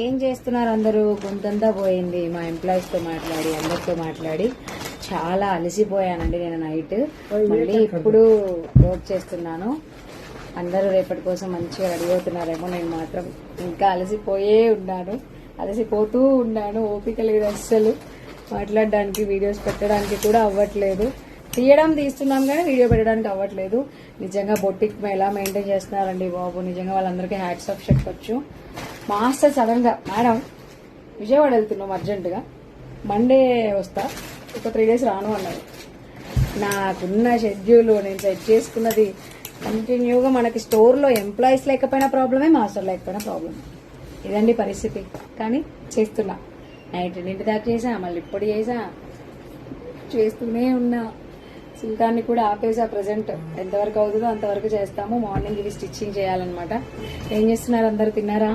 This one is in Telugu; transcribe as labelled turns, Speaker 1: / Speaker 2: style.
Speaker 1: ఏం చేస్తున్నారు అందరూ? గొంతంతా పోయింది మా ఎంప్లాయీస్ తో మాట్లాడి అందరితో మాట్లాడి చాలా అలసిపోయానండి నేను నైట్. మళ్ళీ ఇప్పుడు వర్క్ చేస్తున్నాను. అందరూ రేపటి కోసం మంచిగా రెడీ అవుతున్నారేమో. నేను మాత్రం ఇంకా అలసిపోతూ ఉన్నాను. ఓపిక లేదు అస్సలు. మాట్లాడడానికి వీడియోస్ పెట్టడానికి కూడా అవ్వట్లేదు. తీస్తున్నాం కానీ వీడియో పెట్టడానికి అవ్వట్లేదు. నిజంగా బొట్టిక్ ఎలా మెయింటైన్ చేస్తున్నారండి బాబు. నిజంగా వాళ్ళందరికీ హ్యాట్స్ ఆఫ్ చెప్పొచ్చు. మాస్టర్ సడన్ గా మేడం విజయవాడ వెళ్తున్నాం అర్జెంటుగా, మండే వస్తా, ఒక 3 days రాను అన్నారు. నాకున్న షెడ్యూల్ నేను సెట్ చేసుకున్నది కంటిన్యూగా. మనకి స్టోర్లో ఎంప్లాయీస్ లేకపోయినా ప్రాబ్లమే, మాస్టర్ లేకపోయినా ప్రాబ్లమే. ఇదండి పరిస్థితి. కానీ చేస్తున్నా. నైట్ 2 దాకా చేసా, మళ్ళీ ఇప్పుడు చేస్తూనే ఉన్నా. సుల్తాన్ని కూడా ఆపేసా. ప్రజెంట్ ఎంతవరకు అవుతుందో అంతవరకు చేస్తాము. మార్నింగ్ ఇవి స్టిచ్చింగ్ చేయాలన్నమాట. ఏం చేస్తున్నారు అందరు? తిన్నారా?